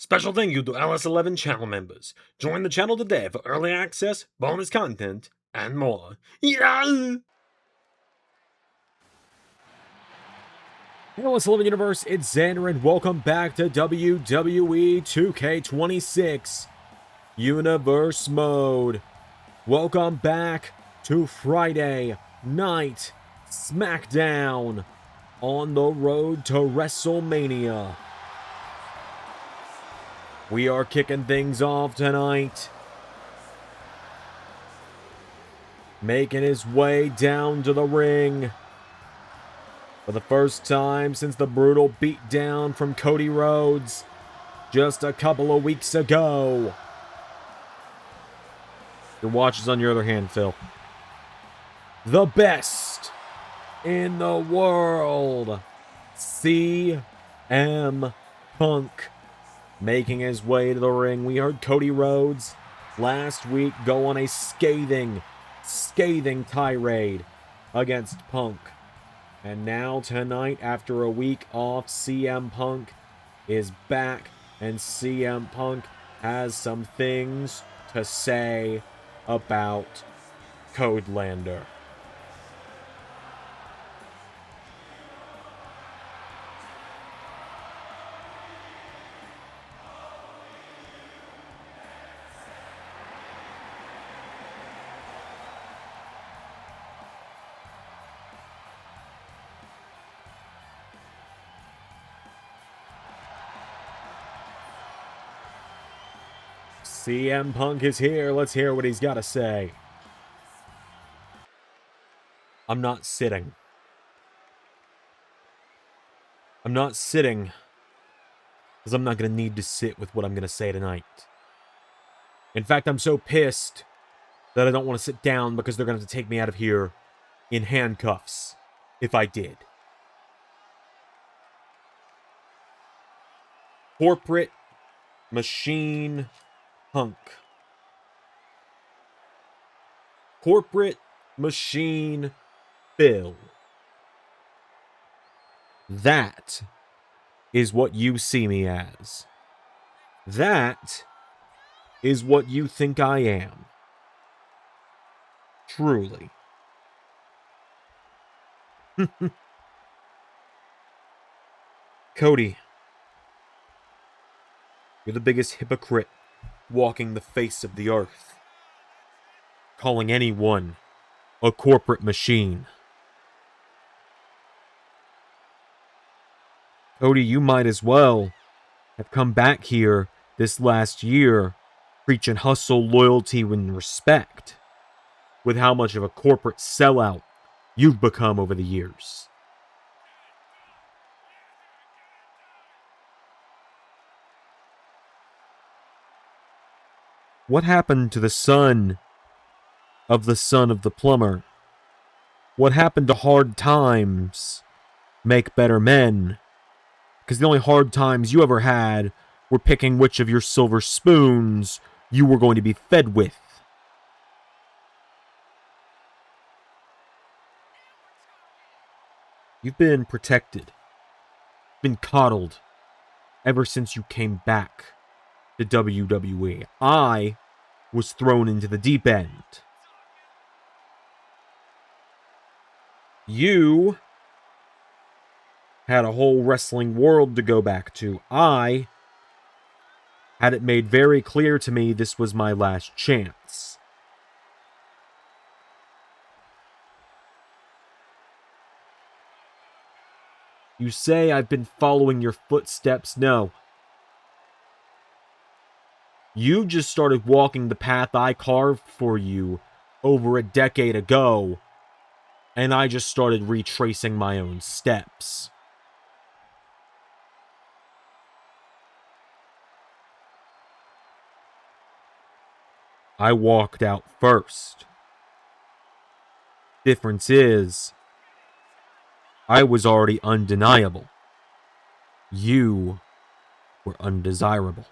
Special thank you to LS11 channel members. Join the channel today for early access, bonus content, and more. Yeah! Hello, LS11 Universe, it's Xander, and welcome back to WWE 2K26 Universe Mode. Welcome back to Friday Night SmackDown on the road to WrestleMania. We are kicking things off tonight. Making his way down to the ring for the first time since the brutal beatdown from Cody Rhodes just a couple of weeks ago. Your watch is on your other hand, Phil. The best in the world, CM Punk, making his way to the ring. We heard Cody Rhodes last week go on a scathing tirade against Punk. And now tonight, after a week off, CM Punk is back, and CM Punk has some things to say about Codelander. CM Punk is here. Let's hear what he's got to say. I'm not sitting. I'm not sitting because I'm not going to need to sit with what I'm going to say tonight. In fact, I'm so pissed that I don't want to sit down because they're going to have to take me out of here in handcuffs if I did. Corporate Machine Punk. Corporate Machine Phil. That is what you see me as. That is what you think I am. Truly. Cody, you're the biggest hypocrite walking the face of the earth, calling anyone a corporate machine. Cody, you might as well have come back here this last year preaching hustle, loyalty, and respect with how much of a corporate sellout you've become over the years. What happened to the son of the plumber? What happened to hard times make better men? Because the only hard times you ever had were picking which of your silver spoons you were going to be fed with. You've been protected, been coddled ever since you came back to WWE. I was thrown into the deep end. You had a whole wrestling world to go back to. I had it made very clear to me this was my last chance. You say I've been following your footsteps. No. You just started walking the path I carved for you over a decade ago, and I just started retracing my own steps. I walked out first. Difference is, I was already undeniable. You were undesirable.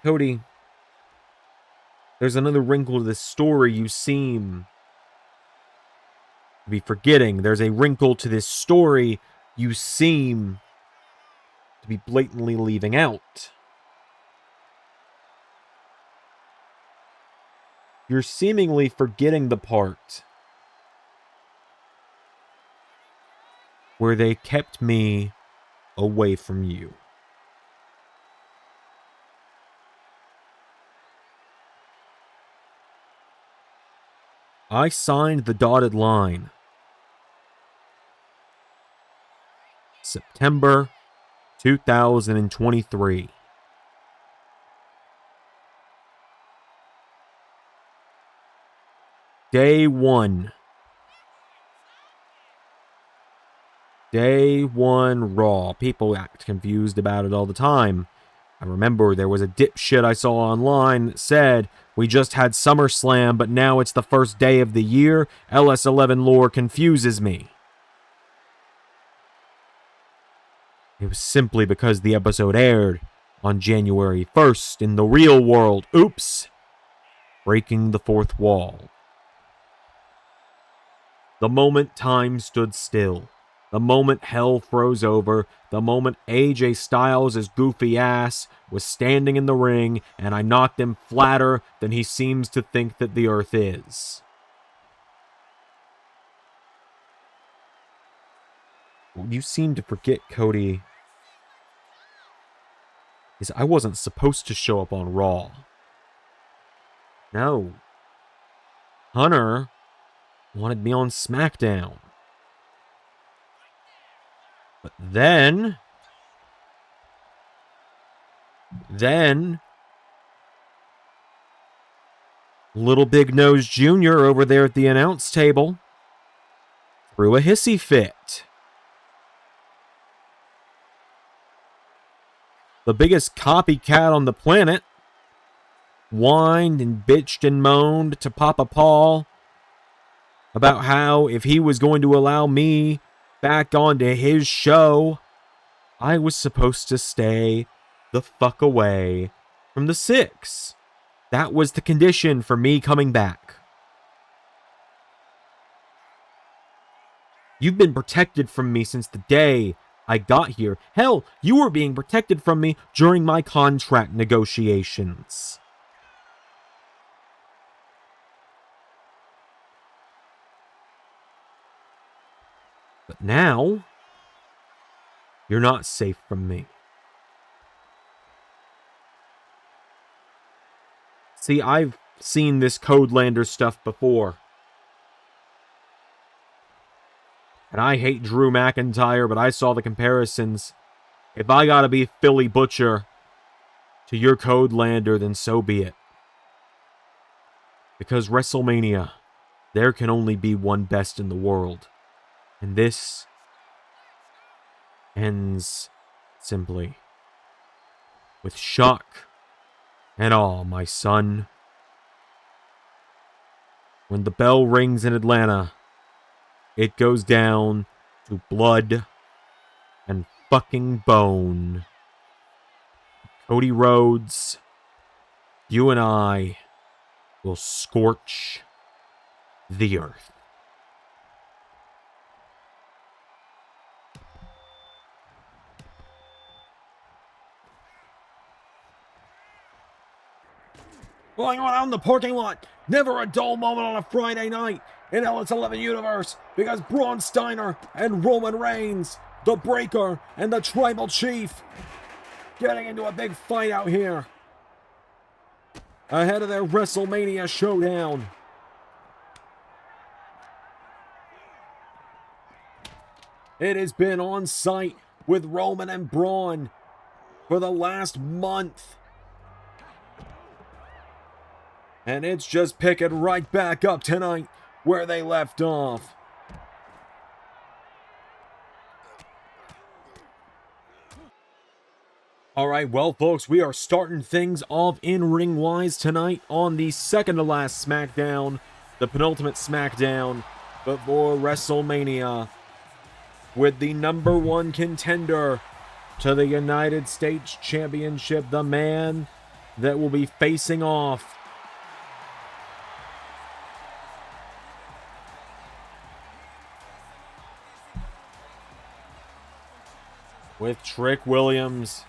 Cody, there's another wrinkle to this story. You seem be forgetting. There's a wrinkle to this story you seem to be blatantly leaving out. You're seemingly forgetting the part where they kept me away from you. I signed the dotted line September 2023. Day one. Day one Raw. People act confused about it all the time. I remember there was a dipshit I saw online that said, "We just had SummerSlam, but now it's the first day of the year. LS11 lore confuses me." It was simply because the episode aired on January 1st in the real world. Oops. Breaking the fourth wall. The moment time stood still. The moment hell froze over. The moment AJ Styles' goofy ass was standing in the ring and I knocked him flatter than he seems to think that the earth is. What you seem to forget, Cody, is I wasn't supposed to show up on Raw. No. Hunter wanted me on SmackDown. But then Little Big Nose Jr. over there at the announce table threw a hissy fit. The biggest copycat on the planet whined and bitched and moaned to Papa Paul about how if he was going to allow me back onto his show, I was supposed to stay the fuck away from the Six. That was the condition for me coming back. You've been protected from me since the day I got here. Hell, you were being protected from me during my contract negotiations. But now, you're not safe from me. See, I've seen this Codelander stuff before. And I hate Drew McIntyre, but I saw the comparisons. If I gotta be Philly Butcher to your Codelander, then so be it. Because WrestleMania, there can only be one best in the world. And this ends simply with shock and awe, my son. When the bell rings in Atlanta, it goes down to blood and fucking bone. Cody Rhodes, you and I will scorch the earth. Going on out in the parking lot. Never a dull moment on a Friday night in LS11 Universe, because Braun Steiner and Roman Reigns, the Breaker and the Tribal Chief, getting into a big fight out here ahead of their WrestleMania showdown. It has been on site with Roman and Braun for the last month. And it's just picking right back up tonight where they left off. Alright, well folks, we are starting things off in-ring wise tonight on the second to last SmackDown, the penultimate SmackDown before WrestleMania, with the number one contender to the United States Championship, the man that will be facing off with Trick Williams.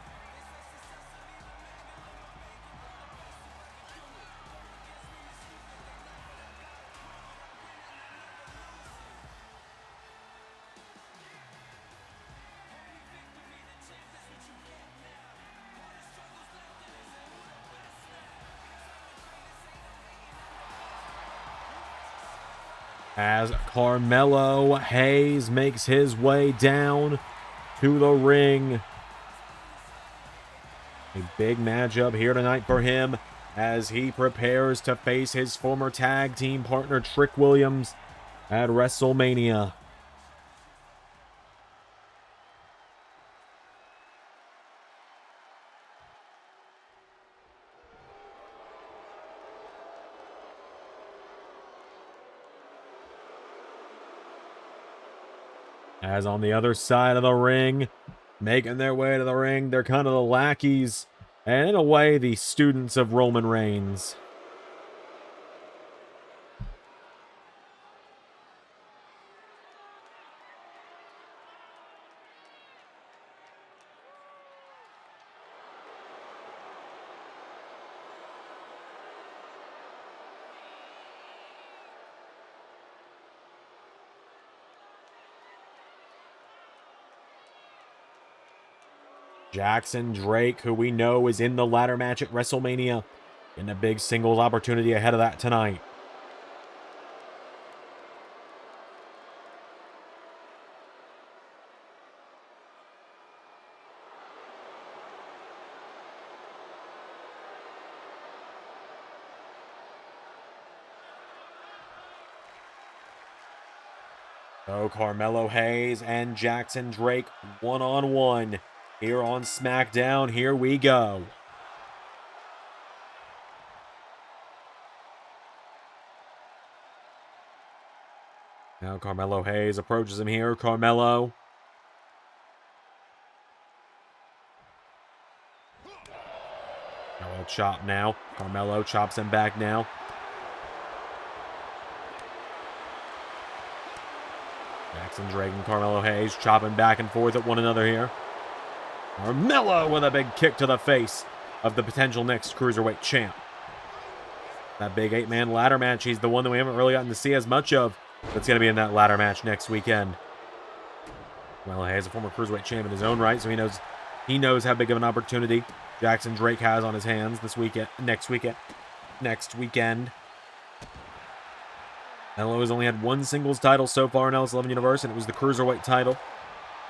As Carmelo Hayes makes his way down to the ring. A big matchup here tonight for him as he prepares to face his former tag team partner Trick Williams at WrestleMania. As on the other side of the ring, making their way to the ring, they're kind of the lackeys, and in a way, the students of Roman Reigns. Jackson Drake, who we know is in the ladder match at WrestleMania, in a big singles opportunity ahead of that tonight. So Carmelo Hayes and Jackson Drake one-on-one here on SmackDown. Here we go. Now Carmelo Hayes approaches him here. Carmelo. A chop now. Carmelo chops him back now. Jackson Drake and Carmelo Hayes chopping back and forth at one another here. Carmelo with a big kick to the face of the potential next Cruiserweight champ. That big 8-man ladder match, he's the one that we haven't really gotten to see as much of. That's going to be in that ladder match next weekend. Carmelo Hayes, a former Cruiserweight champ in his own right, so he knows how big of an opportunity Jackson Drake has on his hands next weekend. Carmelo has only had one singles title so far in LS11 Universe, and it was the Cruiserweight title.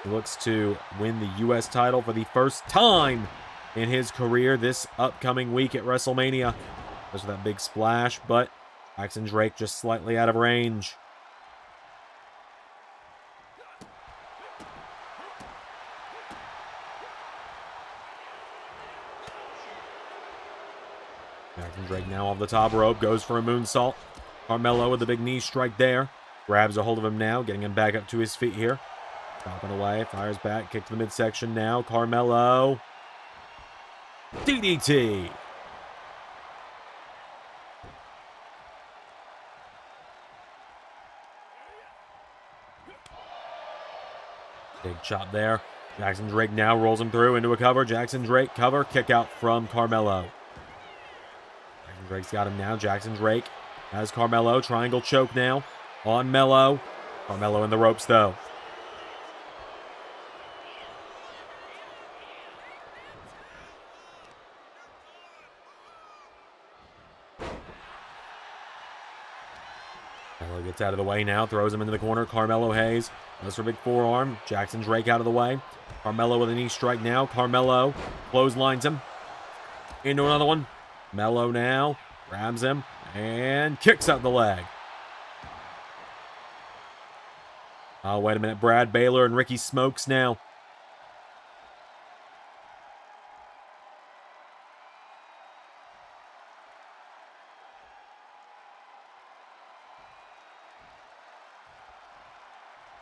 He looks to win the U.S. title for the first time in his career this upcoming week at WrestleMania. There's that big splash, but Jackson Drake just slightly out of range. Jackson Drake now off the top rope, goes for a moonsault. Carmelo with a big knee strike there. Grabs a hold of him now, getting him back up to his feet here. Dropping away, fires back, kick to the midsection now. Carmelo. DDT. Big chop there. Jackson Drake now rolls him through into a cover. Jackson Drake cover, kick out from Carmelo. Jackson Drake's got him now. Jackson Drake has Carmelo. Triangle choke now on Melo. Carmelo in the ropes though. Melo gets out of the way now, throws him into the corner. Carmelo Hayes goes for a big forearm. Jackson Drake out of the way. Carmelo with a knee strike now. Carmelo clotheslines him into another one. Melo now grabs him and kicks out the leg. Oh, wait a minute. Brad Balor and Ricky Smokes now.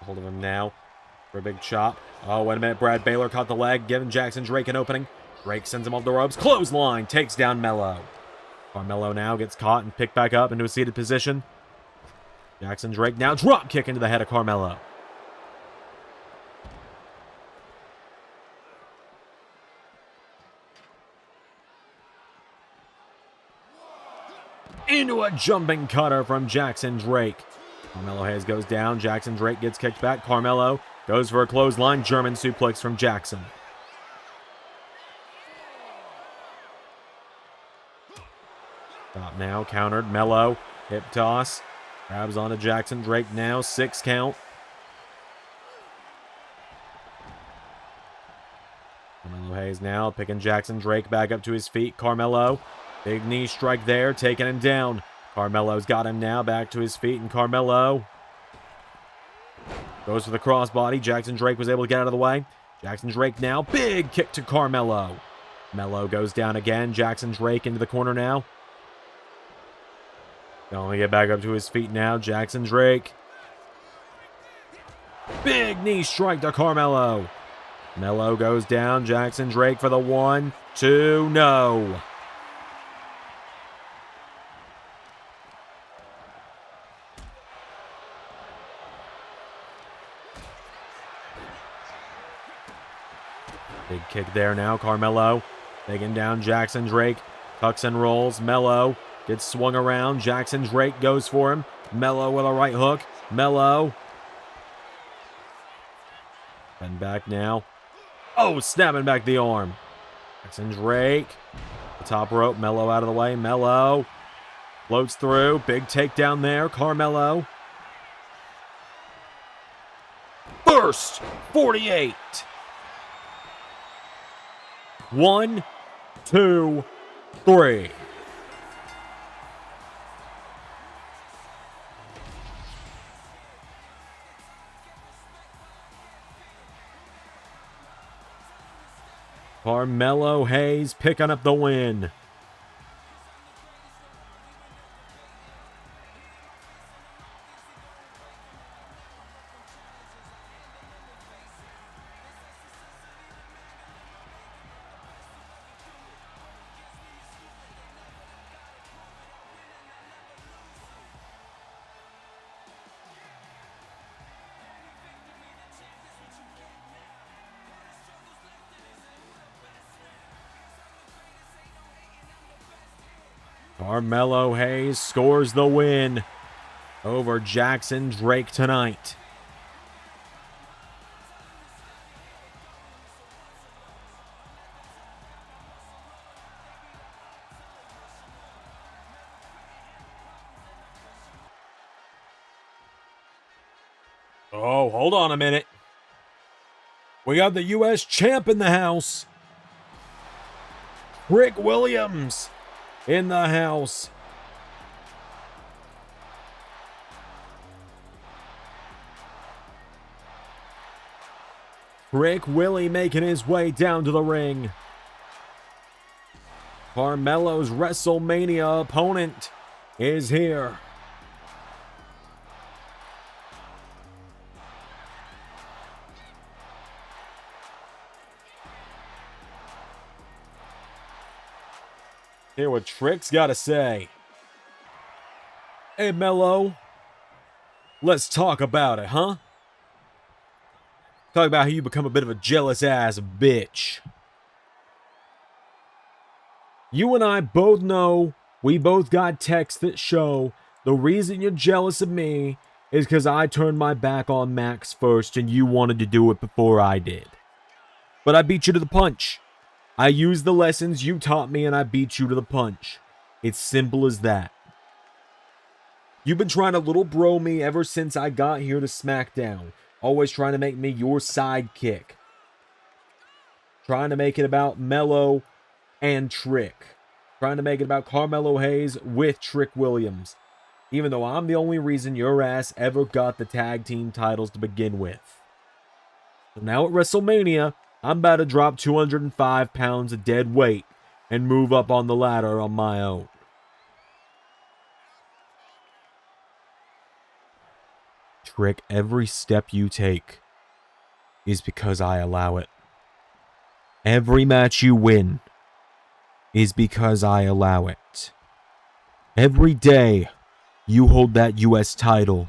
Hold of him now for a big chop. Oh, wait a minute. Brad Balor caught the leg, giving Jackson Drake an opening. Drake sends him off the ropes. Clothesline takes down Melo. Carmelo now gets caught and picked back up into a seated position. Jackson Drake now drop kick into the head of Carmelo. into a jumping cutter from Jackson Drake. Carmelo Hayes goes down. Jackson Drake gets kicked back. Carmelo goes for a clothesline. German suplex from Jackson. Stop now. Countered. Melo. Hip toss. Grabs onto Jackson Drake now. 6 count. Carmelo Hayes now picking Jackson Drake back up to his feet. Carmelo. Big knee strike there. Taking him down. Carmelo's got him now back to his feet, and Carmelo goes for the crossbody. Jackson Drake was able to get out of the way. Jackson Drake now, big kick to Carmelo. Melo goes down again. Jackson Drake into the corner now. Going to get back up to his feet now. Jackson Drake. Big knee strike to Carmelo. Melo goes down. Jackson Drake for the 1, 2, no. Big kick there now. Carmelo taking down Jackson Drake. Tucks and rolls. Melo gets swung around. Jackson Drake goes for him. Melo with a right hook. Melo. And back now. Oh, snapping back the arm. Jackson Drake. The top rope. Melo out of the way. Melo floats through. Big takedown there. Carmelo. First 48. 1, 2, 3. Carmelo Hayes picking up the win. Carmelo Hayes scores the win over Jackson Drake tonight. Oh, hold on a minute. We got the U.S. champ in the house. Trick Williams in the house. Trick Willie making his way down to the ring. Carmelo's WrestleMania opponent is here. Hear what Trick's got to say. Hey, Melo. Let's talk about it, huh? Talk about how you become a bit of a jealous-ass bitch. You and I both know, we both got texts that show the reason you're jealous of me is because I turned my back on Max first and you wanted to do it before I did. But I beat you to the punch. I used the lessons you taught me and I beat you to the punch. It's simple as that. You've been trying to little bro me ever since I got here to SmackDown. Always trying to make me your sidekick. Trying to make it about Melo and Trick. Trying to make it about Carmelo Hayes with Trick Williams. Even though I'm the only reason your ass ever got the tag team titles to begin with. So now at WrestleMania, I'm about to drop 205 pounds of dead weight and move up on the ladder on my own. Trick, every step you take is because I allow it. Every match you win is because I allow it. Every day you hold that US title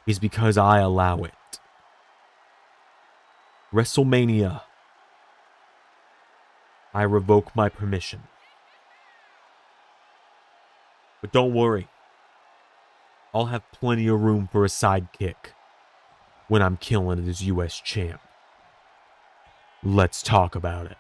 is because I allow it. WrestleMania, I revoke my permission. But don't worry. I'll have plenty of room for a sidekick when I'm killing it as US champ. Let's talk about it.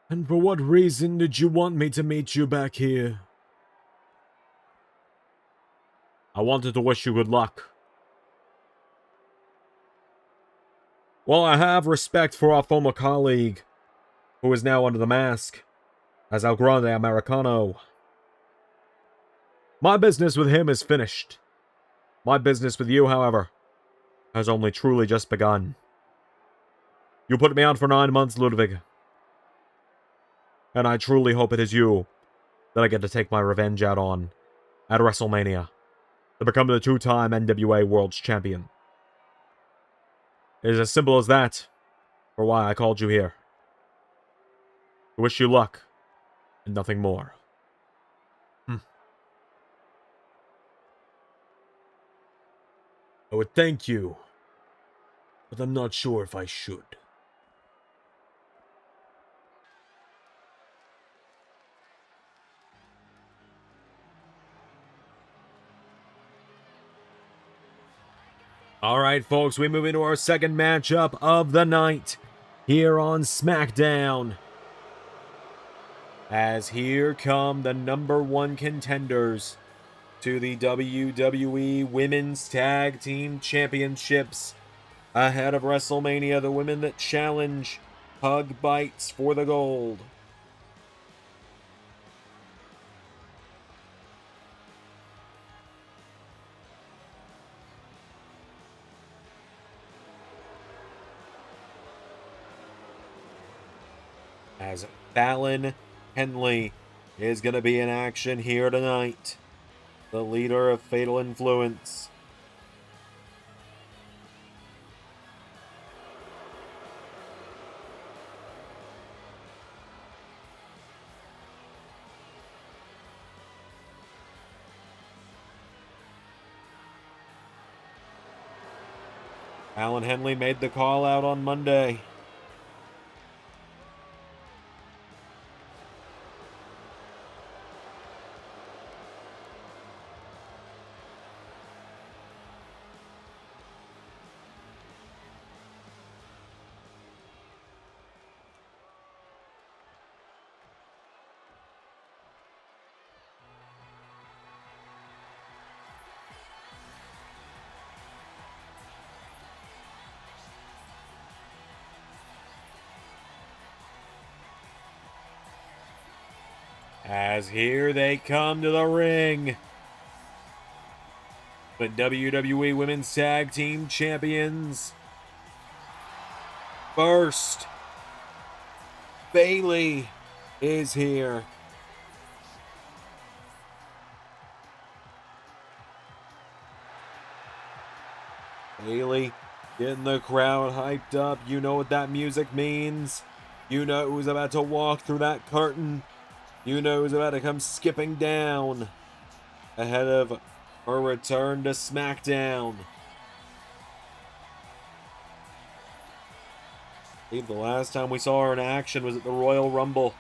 And for what reason did you want me to meet you back here? I wanted to wish you good luck. While I have respect for our former colleague, who is now under the mask, as El Grande Americano, my business with him is finished. My business with you, however, has only truly just begun. You put me out for 9 months, Ludwig. And I truly hope it is you that I get to take my revenge out on at WrestleMania to become the 2-time NWA World's Champion. It is as simple as that for why I called you here. To wish you luck and nothing more. I would thank you, but I'm not sure if I should. Alright, folks, we move into our second matchup of the night here on SmackDown. As here come the #1 contenders to the WWE Women's Tag Team Championships ahead of WrestleMania, the women that challenge Hug Bites for the gold. As Fallon Henley is going to be in action here tonight, the leader of Fatal Influence. Fallon Henley made the call out on Monday. As here they come to the ring. The WWE Women's Tag Team Champions. First, Bayley is here. Bayley getting the crowd hyped up. You know what that music means. You know who's about to walk through that curtain. You know who's about to come skipping down ahead of her return to SmackDown. I believe the last time we saw her in action was at the Royal Rumble.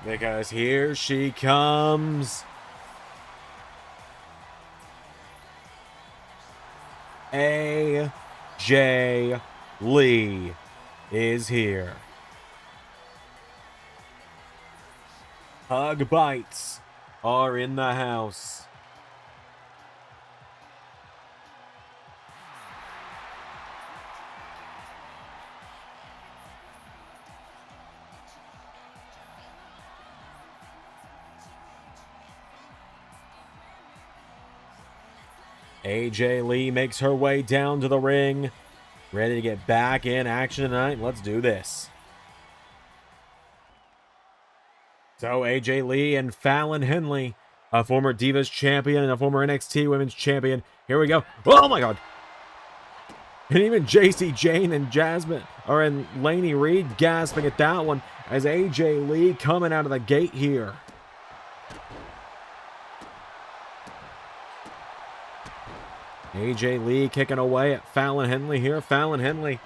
Because here she comes. AJ Lee is here. Hug Bites are in the house. AJ Lee makes her way down to the ring, ready to get back in action tonight. Let's do this. So AJ Lee and Fallon Henley, a former Divas champion and a former NXT Women's champion. Here we go. Oh my God. And even JC Jane and Jasmine are in Laney Reed gasping at that one as AJ Lee coming out of the gate here. AJ Lee kicking away at Fallon Henley here. Fallon Henley.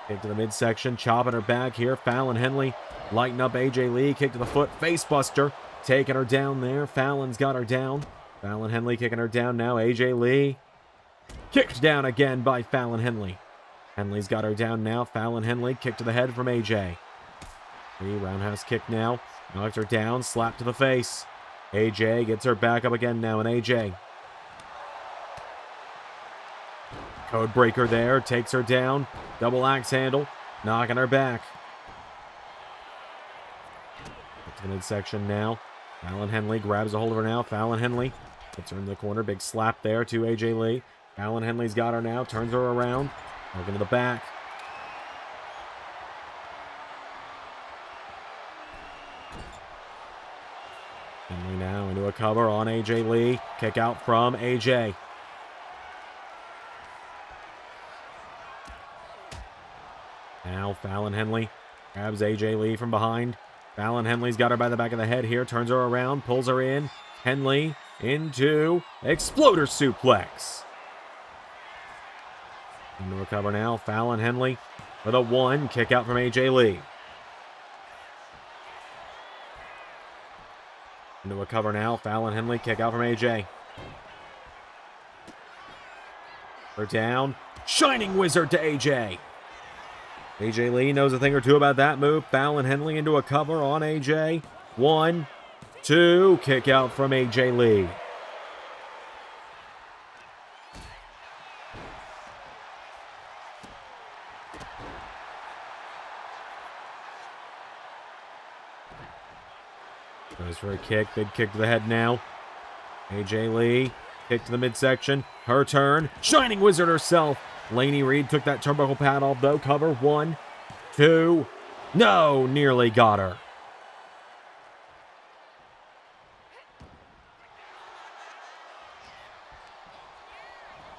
Kick to the midsection, chopping her back here. Fallon Henley lighting up AJ Lee. Kick to the foot, facebuster. Taking her down there. Fallon's got her down. Fallon Henley kicking her down now. AJ Lee. Kicked down again by Fallon Henley. Henley's got her down now. Fallon Henley, kick to the head from AJ. Lee, roundhouse kick now. Knocked her down, slap to the face. AJ gets her back up again now, and AJ. Code breaker there, takes her down. Double axe handle, knocking her back. Up to the midsection now. Fallon Henley grabs a hold of her now. Fallon Henley gets her in the corner. Big slap there to AJ Lee. Fallon Henley's got her now, turns her around. Looking to the back. Henley now into a cover on AJ Lee. Kick out from AJ. Now Fallon Henley grabs AJ Lee from behind. Fallon Henley's got her by the back of the head here. Turns her around, pulls her in. Henley into Exploder Suplex. Into a cover now. Fallon Henley with a 1. Kick out from AJ Lee. Into a cover now. Fallon Henley. Kick out from AJ. Her down. Shining Wizard to AJ. AJ Lee knows a thing or two about that move. Fallon Henley into a cover on AJ. 1, 2. Kick out from AJ Lee. Goes for a kick. Big kick to the head now. AJ Lee. Kick to the midsection. Her turn. Shining Wizard herself. Laney Reed took that turnbuckle pad off though. Cover. 1, 2. No! Nearly got her.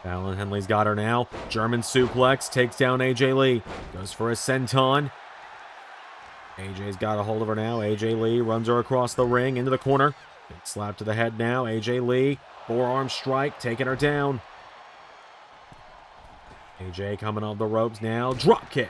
Fallon Henley's got her now. German suplex. Takes down AJ Lee. Goes for a senton. AJ's got a hold of her now. AJ Lee runs her across the ring into the corner. Big slap to the head now. AJ Lee. Forearm strike. Taking her down. AJ coming off the ropes now. Drop kick.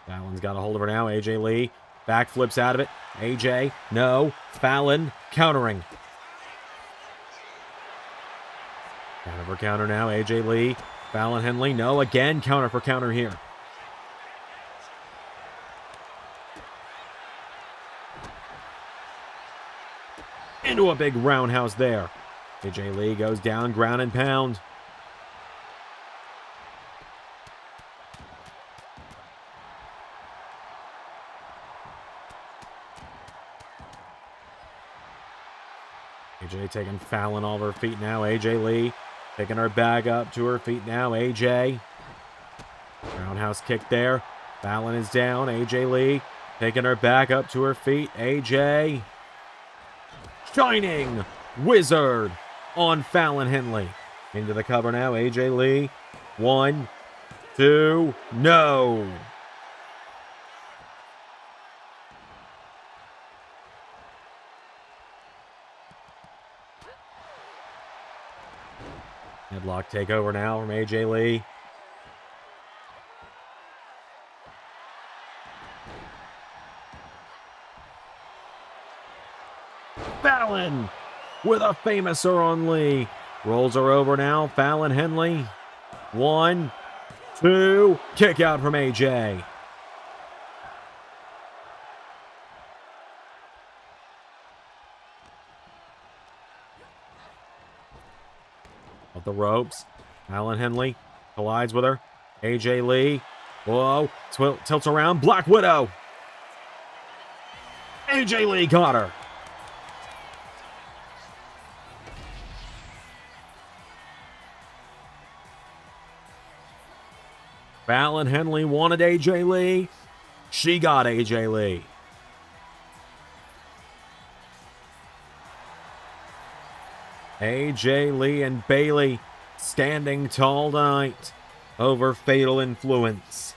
Fallon's got a hold of her now. AJ Lee. Backflips out of it. AJ, no. Fallon countering. Counter for counter now. AJ Lee. Fallon Henley, no. Again, counter for counter here. Into a big roundhouse there. AJ Lee goes down, ground and pound. AJ taking Fallon off her feet now. AJ Lee picking her bag up to her feet now. AJ. Roundhouse kick there. Fallon is down. AJ Lee taking her back up to her feet. AJ. Shining Wizard on Fallon Henley. Into the cover now. AJ Lee. 1, 2. No. Headlock takeover now from AJ Lee. Fallon with a famouser on Lee. Rolls her over now. Fallon Henley. 1, 2. Kick out from AJ. Of the ropes. Fallon Henley collides with her. AJ Lee. Whoa. Tilts around. Black Widow. AJ Lee got her. Fallon Henley wanted AJ Lee. She got AJ Lee. AJ Lee and Bailey standing tall tonight. over Fatal Influence.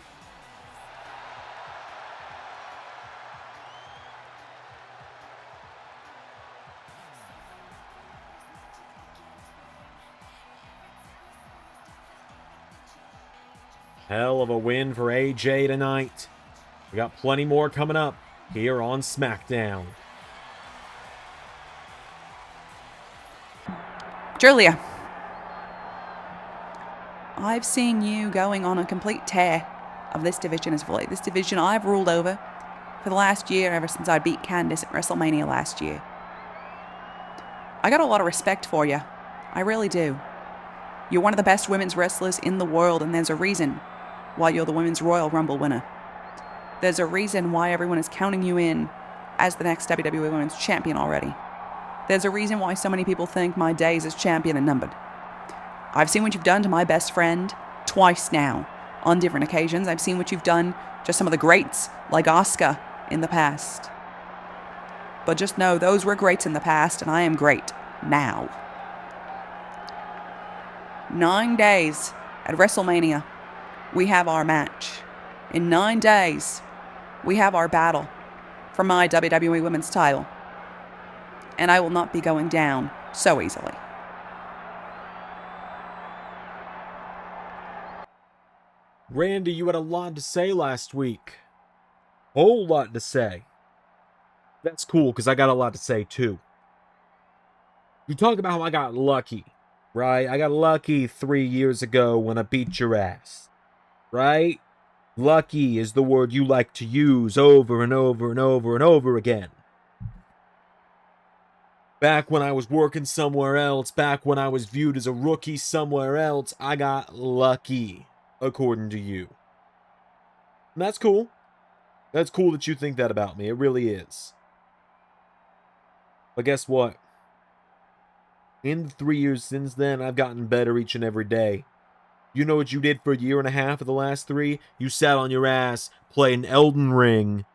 Hell of a win for AJ tonight. We got plenty more coming up here on SmackDown. Julia, I've seen you going on a complete tear of this division as of late. This division I've ruled over for the last year, ever since I beat Candice at WrestleMania last year. I got a lot of respect for you. I really do. You're one of the best women's wrestlers in the world, and there's a reason why you're the Women's Royal Rumble winner. There's a reason why everyone is counting you in as the next WWE Women's Champion already. There's a reason why so many people think my days as champion are numbered. I've seen what you've done to my best friend twice now, on different occasions. I've seen what you've done to some of the greats, like Asuka, in the past. But just know, those were greats in the past, and I am great now. 9 days at WrestleMania, we have our match. In 9 days, we have our battle for my WWE Women's title. And I will not be going down so easily. Randy, you had a lot to say last week. Whole lot to say. That's cool, because I got a lot to say, too. You talk about how I got lucky, right? I got lucky 3 years ago when I beat your ass, right? Lucky is the word you like to use over and over and over and over again. Back when I was working somewhere else, back when I was viewed as a rookie somewhere else, I got lucky, according to you. And that's cool. That's cool that you think that about me. It really is. But guess what? In the 3 years since then, I've gotten better each and every day. You know what you did for a year and a half of the last 3? You sat on your ass playing Elden Ring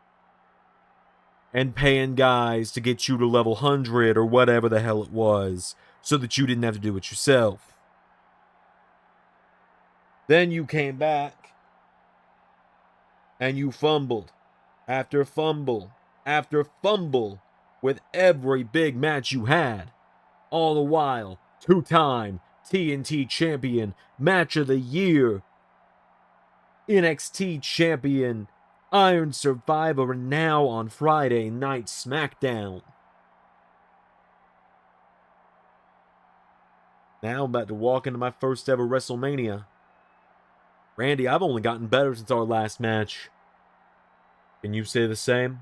and paying guys to get you to level 100 or whatever the hell it was, so that you didn't have to do it yourself. Then you came back and you fumbled after fumble after fumble with every big match you had. All the while, 2-time TNT champion, match of the year, NXT champion, Iron Survivor, and now on Friday Night SmackDown. Now I'm about to walk into my first ever WrestleMania. Randy, I've only gotten better since our last match. Can you say the same?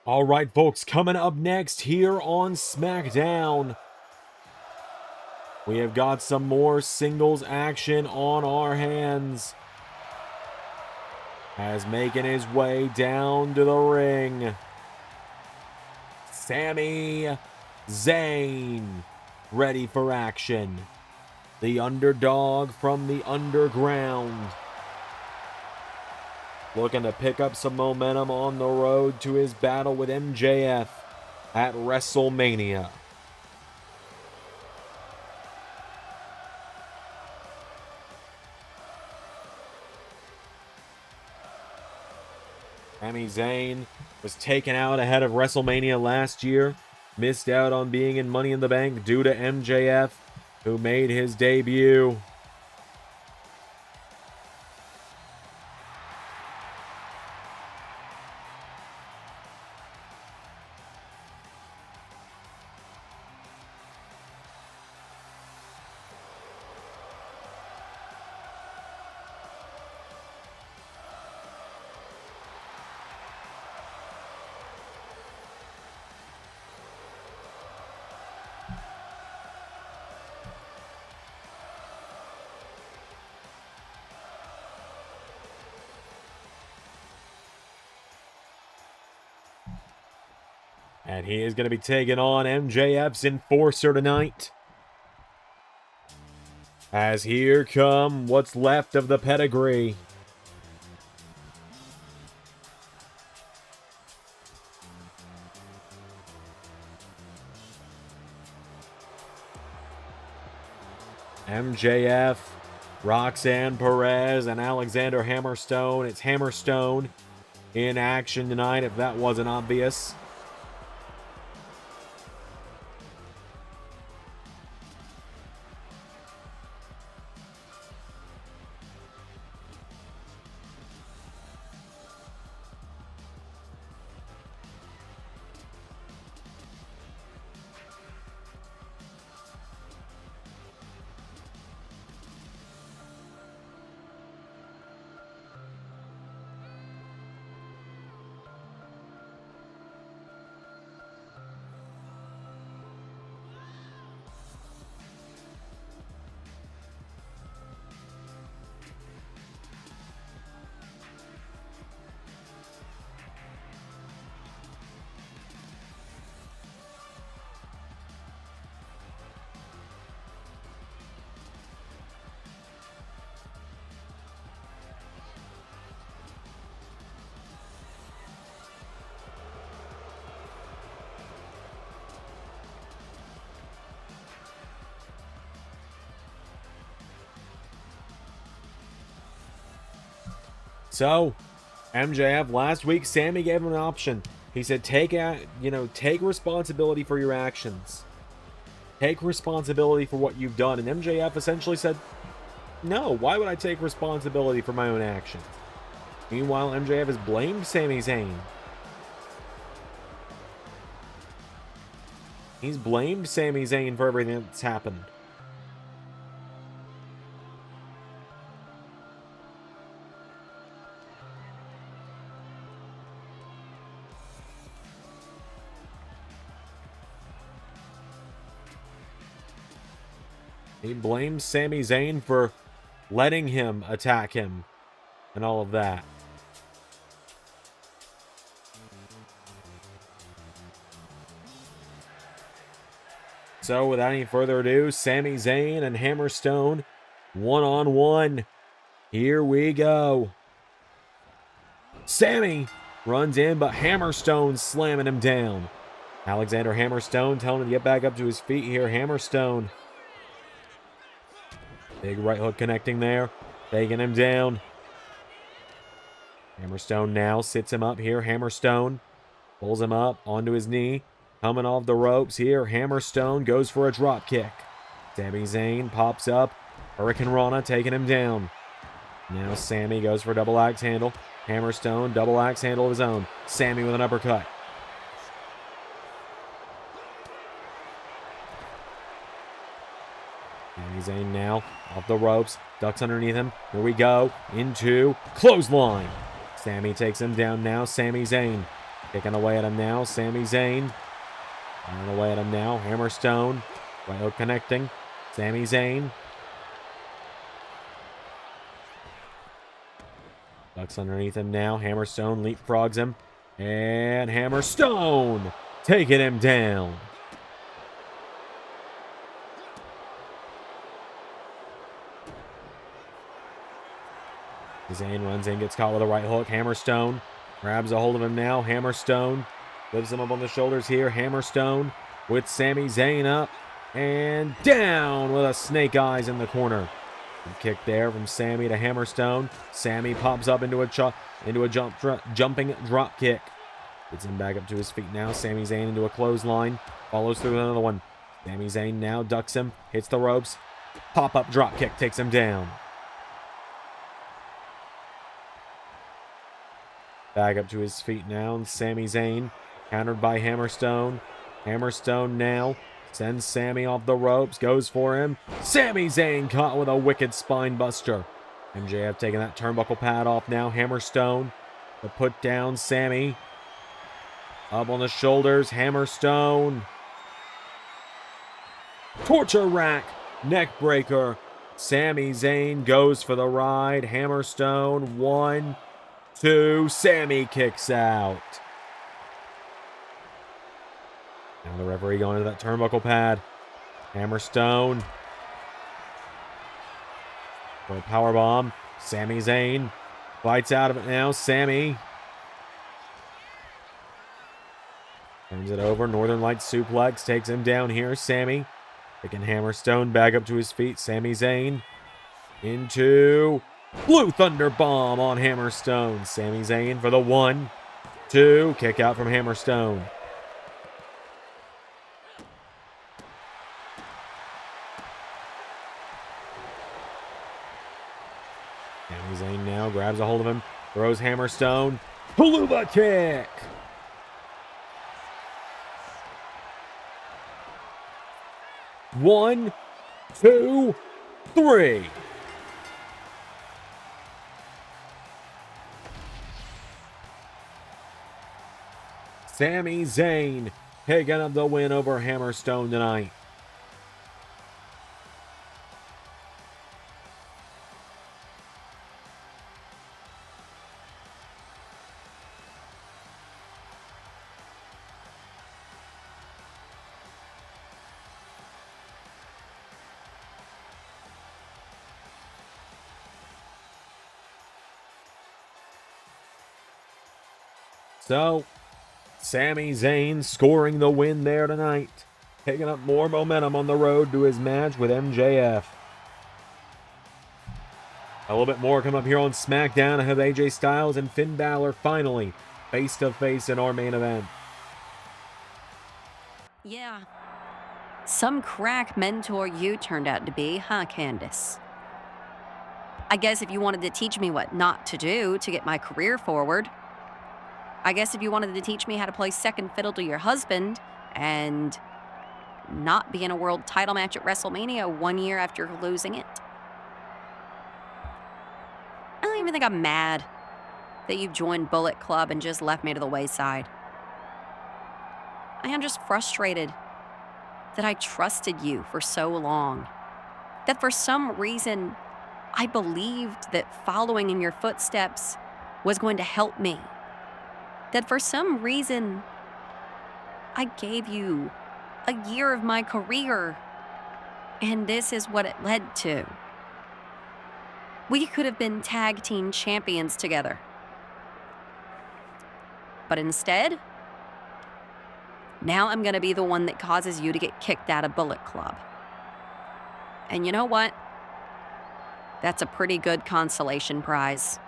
Alright, folks, coming up next here on SmackDown, we have got some more singles action on our hands. As making his way down to the ring, Sami Zayn, ready for action. The underdog from the underground, looking to pick up some momentum on the road to his battle with MJF at WrestleMania. Sami Zayn was taken out ahead of WrestleMania last year, missed out on being in Money in the Bank due to MJF, who made his debut. And he is going to be taking on MJF's enforcer tonight. As here come what's left of the pedigree. MJF, Roxanne Perez, and Alexander Hammerstone. It's Hammerstone in action tonight, if that wasn't obvious. So, MJF last week, Sammy gave him an option. He said, take responsibility for your actions. Take responsibility for what you've done. And MJF essentially said, no, why would I take responsibility for my own actions? Meanwhile, MJF has blamed Sami Zayn. He's blamed Sami Zayn for everything that's happened. He blames Sami Zayn for letting him attack him and all of that. So without any further ado, Sami Zayn and Hammerstone one-on-one. Here we go. Sami runs in, but Hammerstone's slamming him down. Alexander Hammerstone telling him to get back up to his feet here. Hammerstone. Big right hook connecting there. Taking him down. Hammerstone now sits him up here. Hammerstone pulls him up onto his knee. Coming off the ropes here. Hammerstone goes for a drop kick. Sami Zayn pops up. Hurricane Rana taking him down. Now Sami goes for a double axe handle. Hammerstone, double axe handle of his own. Sami with an uppercut. Sami Zayn now off the ropes. Ducks underneath him. Here we go. Into clothesline. Sami takes him down now. Sami Zayn kicking away at him now. Sami Zayn running away at him now. Hammerstone. Right hook connecting. Sami Zayn. Ducks underneath him now. Hammerstone leapfrogs him. And Hammerstone taking him down. Zayn runs in, gets caught with a right hook. Hammerstone grabs a hold of him now. Hammerstone lifts him up on the shoulders here. Hammerstone with Sami Zayn up and down with a snake eyes in the corner. Good kick there from Sami to Hammerstone. Sami pops up into a jumping drop kick. Gets him back up to his feet now. Sami Zayn into a clothesline. Follows through with another one. Sami Zayn now ducks him. Hits the ropes. Pop-up drop kick takes him down. Back up to his feet now. And Sami Zayn countered by Hammerstone. Hammerstone now sends Sami off the ropes. Goes for him. Sami Zayn caught with a wicked spine buster. MJF taking that turnbuckle pad off now. Hammerstone to put down Sami. Up on the shoulders. Hammerstone. Torture rack. Neck breaker. Sami Zayn goes for the ride. Hammerstone. 1, 2. Sami kicks out. Now the referee going to that turnbuckle pad. Hammerstone. For a powerbomb. Sami Zayn fights out of it now. Sami turns it over. Northern Lights suplex takes him down here. Sami Picking Hammerstone back up to his feet. Sami Zayn into Blue Thunder Bomb on Hammerstone. Sami Zayn for the 1, 2. Kick out from Hammerstone. Sami Zayn now grabs a hold of him. Throws Hammerstone. Palooba kick. One, 2, 3. Sami Zayn picking up the win over Hammerstone tonight. So, Sami Zayn scoring the win there tonight, picking up more momentum on the road to his match with MJF. A little bit more coming up here on SmackDown. I have AJ Styles and Finn Balor finally face-to-face in our main event. Yeah. Some crack mentor you turned out to be, huh, Candace? I guess if you wanted to teach me what not to do to get my career forward, I guess if you wanted to teach me how to play second fiddle to your husband and not be in a world title match at WrestleMania 1 year after losing it. I don't even think I'm mad that you've joined Bullet Club and just left me to the wayside. I am just frustrated that I trusted you for so long. That for some reason, I believed that following in your footsteps was going to help me. That for some reason, I gave you a year of my career, and this is what it led to. We could have been tag team champions together. But instead, now I'm going to be the one that causes you to get kicked out of Bullet Club. And you know what? That's a pretty good consolation prize.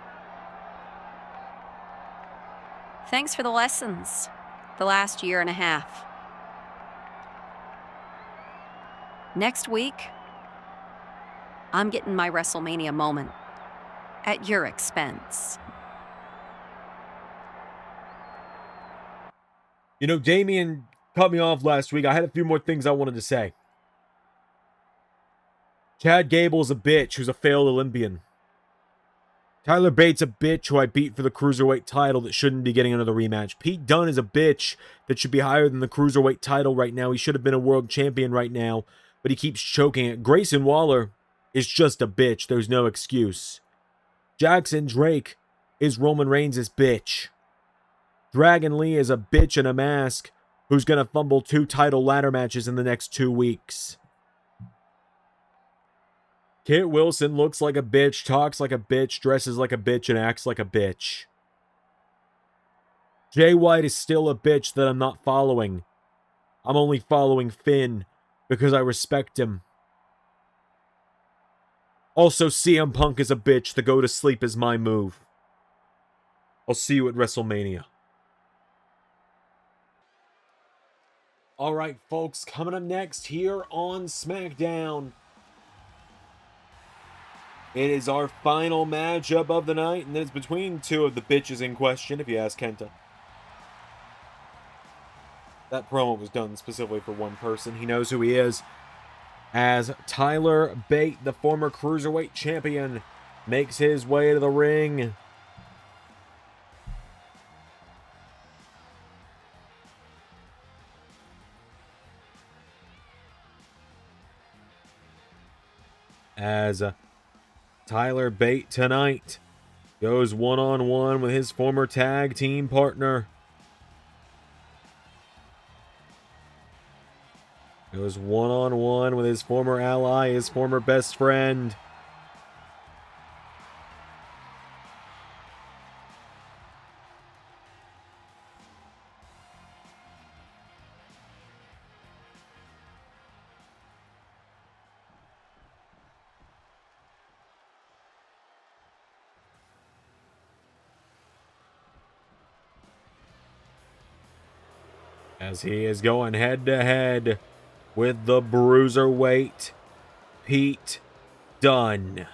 Thanks for the lessons the last year and a half. Next week, I'm getting my WrestleMania moment at your expense. You know, Damian cut me off last week. I had a few more things I wanted to say. Chad Gable's a bitch who's a failed Olympian. Tyler Bate's a bitch who I beat for the Cruiserweight title that shouldn't be getting another rematch. Pete Dunne is a bitch that should be higher than the Cruiserweight title right now. He should have been a world champion right now, but he keeps choking it. Grayson Waller is just a bitch. There's no excuse. Jackson Drake is Roman Reigns' bitch. Dragon Lee is a bitch in a mask who's going to fumble 2 title ladder matches in the next 2 weeks. Kit Wilson looks like a bitch, talks like a bitch, dresses like a bitch, and acts like a bitch. Jay White is still a bitch that I'm not following. I'm only following Finn because I respect him. Also, CM Punk is a bitch. The go to sleep is my move. I'll see you at WrestleMania. Alright, folks, coming up next here on SmackDown. It is our final matchup of the night, and it's between 2 of the bitches in question, if you ask Kenta. That promo was done specifically for one person. He knows who he is. As Tyler Bate, the former Cruiserweight champion, makes his way to the ring. As Tyler Bate tonight goes one-on-one with his former tag team partner. Goes one-on-one with his former ally, his former best friend. as he is going head-to-head with the bruiserweight Pete Dunne.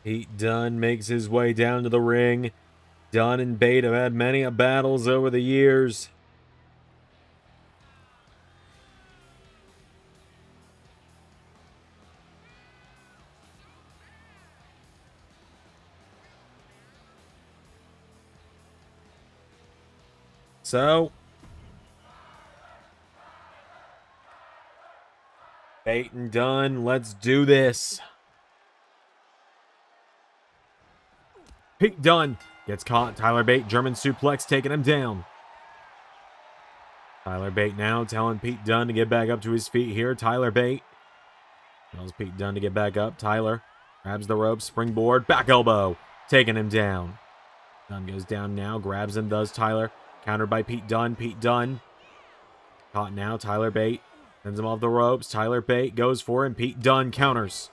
Pete Dunne makes his way down to the ring. Dunne and Bate have had many battles over the years. So, Bate and Dunne, let's do this. Pete Dunne gets caught. Tyler Bate, German suplex, taking him down. Tyler Bate now telling Pete Dunne to get back up to his feet here. Tyler Bate tells Pete Dunne to get back up. Tyler grabs the rope, springboard, back elbow, taking him down. Dunne goes down now, grabs him, does Tyler. Countered by Pete Dunne. Pete Dunne caught now. Tyler Bate sends him off the ropes. Tyler Bate goes for him. Pete Dunne counters.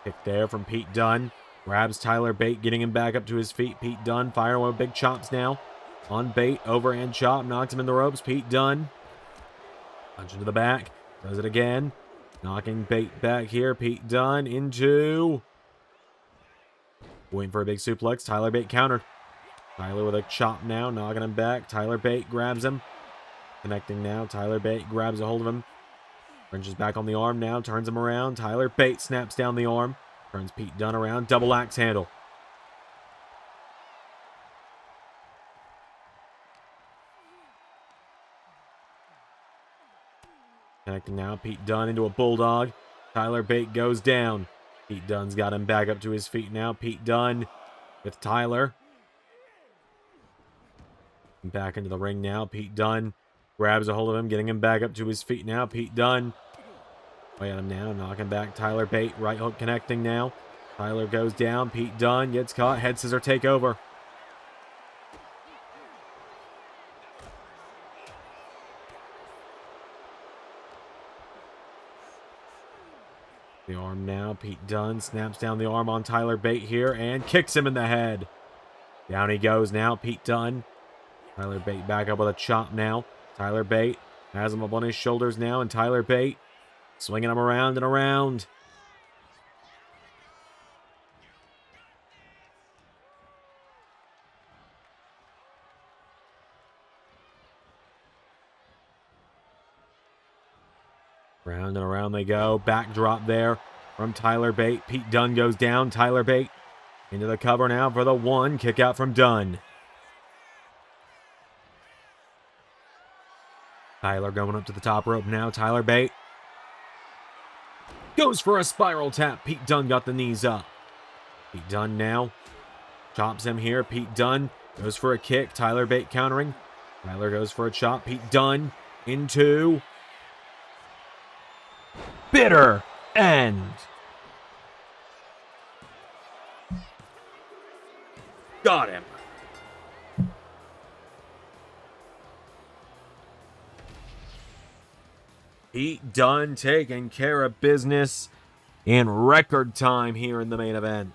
Kick there from Pete Dunne. Grabs Tyler Bate, getting him back up to his feet. Pete Dunne firing one of big chops now. On Bate, overhand chop, knocks him in the ropes. Pete Dunne. Punch into the back. Does it again. Knocking Bate back here. Pete Dunne into... Waiting for a big suplex. Tyler Bate countered. Tyler with a chop now, knocking him back. Tyler Bate grabs him. Connecting now. Tyler Bate grabs a hold of him. Wrenches back on the arm now, turns him around. Tyler Bate snaps down the arm. Turns Pete Dunne around. Double axe handle. Connecting now. Pete Dunne into a bulldog. Tyler Bate goes down. Pete Dunne's got him back up to his feet now. Pete Dunne with Tyler. Back into the ring now. Pete Dunne grabs a hold of him, getting him back up to his feet now. Pete Dunne. Way at him now, knocking back Tyler Bate. Right hook connecting now. Tyler goes down. Pete Dunne gets caught. Head scissor takeover. The arm now. Pete Dunne snaps down the arm on Tyler Bate here and kicks him in the head. Down he goes now. Pete Dunne. Tyler Bate back up with a chop now. Tyler Bate has him up on his shoulders now, and Tyler Bate swinging him around and around. Round and around they go. Backdrop there from Tyler Bate. Pete Dunne goes down. Tyler Bate into the cover now for the one. Kick out from Dunne. Tyler going up to the top rope now. Tyler Bate goes for a spiral tap. Pete Dunne got the knees up. Pete Dunne now chops him here. Pete Dunne goes for a kick. Tyler Bate countering. Tyler goes for a chop. Pete Dunne into bitter end. Got him. Pete Dunne taking care of business in record time here in the main event.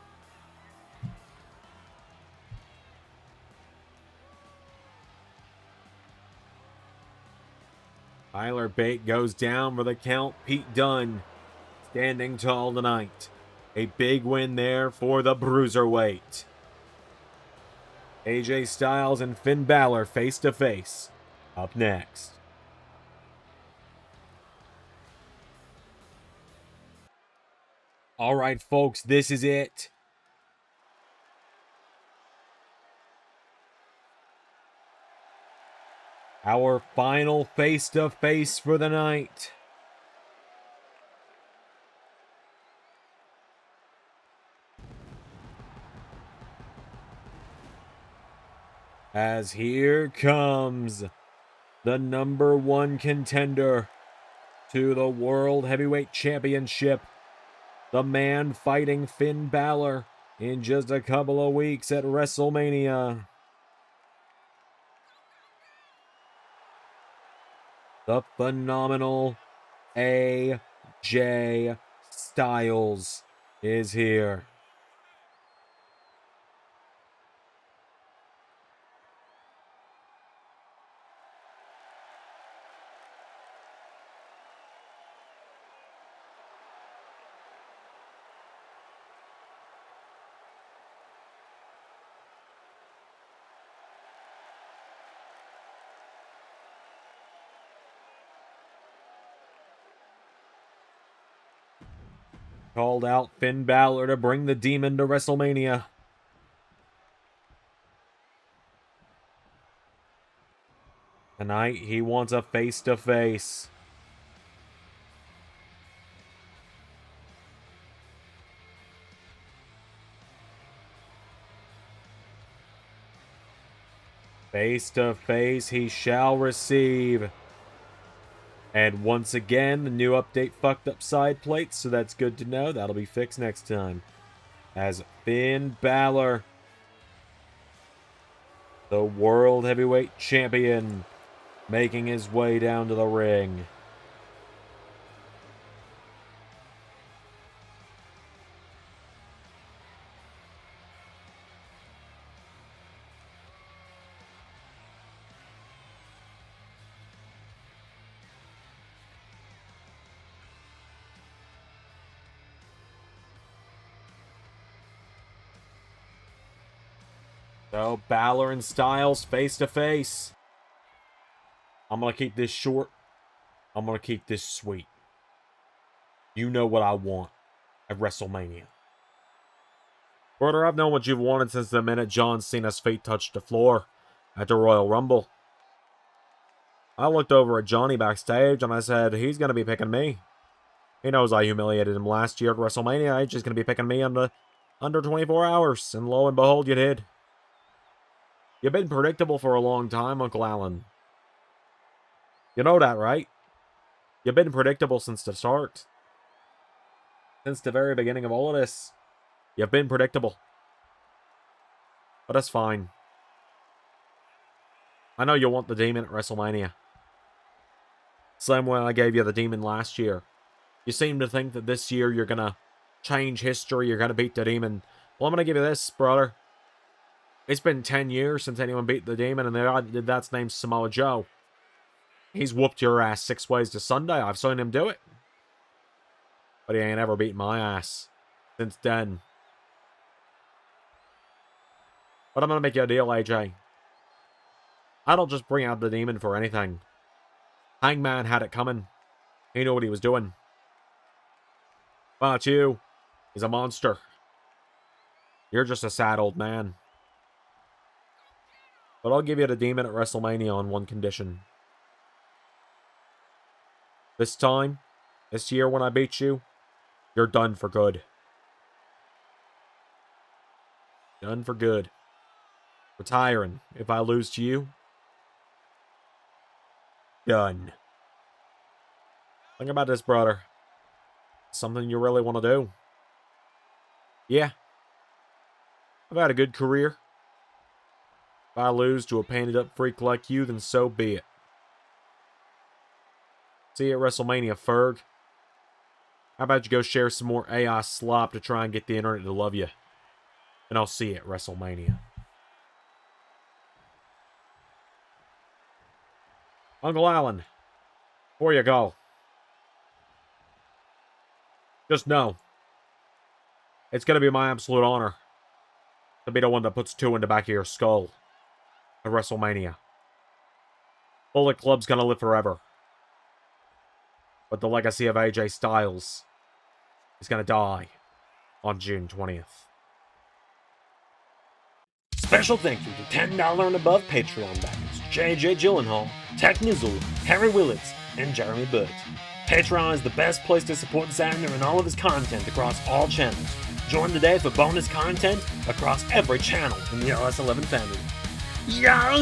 Tyler Bate goes down for the count. Pete Dunne standing tall tonight. A big win there for the Bruiserweight. AJ Styles and Finn Balor face to face. Up next. All right, folks, this is it. Our final face-to-face for the night. As here comes the #1 contender to the World Heavyweight Championship. The man fighting Finn Balor in just a couple of weeks at WrestleMania. The phenomenal AJ Styles is here. Called out Finn Balor to bring the Demon to WrestleMania. Tonight, he wants a face-to-face. Face-to-face he shall receive. And once again, the new update fucked up side plates, so that's good to know. That'll be fixed next time. As Finn Balor, the World Heavyweight Champion, making his way down to the ring. So, Balor and Styles face to face. I'm going to keep this short. I'm going to keep this sweet. You know what I want at WrestleMania. Brother, I've known what you've wanted since the minute John Cena's feet touched the floor at the Royal Rumble. I looked over at Johnny backstage and I said, he's going to be picking me. He knows I humiliated him last year at WrestleMania. He's just going to be picking me under 24 hours. And lo and behold, you did. You've been predictable for a long time, Uncle Alan. You know that, right? You've been predictable since the start. Since the very beginning of all of this. You've been predictable. But that's fine. I know you want the Demon at WrestleMania. Same way I gave you the Demon last year. You seem to think that this year you're going to change history, you're going to beat the Demon. Well, I'm going to give you this, brother. It's been 10 years since anyone beat the Demon, and that's named Samoa Joe. He's whooped your ass 6 ways to Sunday. I've seen him do it. But he ain't ever beat my ass since then. But I'm going to make you a deal, AJ. I don't just bring out the Demon for anything. Hangman had it coming. He knew what he was doing. But you, he's a monster. You're just a sad old man. But I'll give you the Demon at WrestleMania on one condition. This time, this year when I beat you, you're done for good. Done for good. Retiring. If I lose to you, done. Think about this, brother. Something you really want to do. Yeah. I've had a good career. If I lose to a painted up freak like you, then so be it. See you at WrestleMania, Ferg. How about you go share some more AI slop to try and get the internet to love you? And I'll see you at WrestleMania. Uncle Alan, before you go, just know, it's going to be my absolute honor to be the one that puts 2 in the back of your skull at WrestleMania. Bullet Club's going to live forever. But the legacy of AJ Styles is going to die on June 20th. Special thank you to $10 and above Patreon backers JJ Gyllenhaal, Tech Nizzle, Harry Willetts, and Jeremy Burt. Patreon is the best place to support Xander and all of his content across all channels. Join today for bonus content across every channel in the LS11 family. Yeah!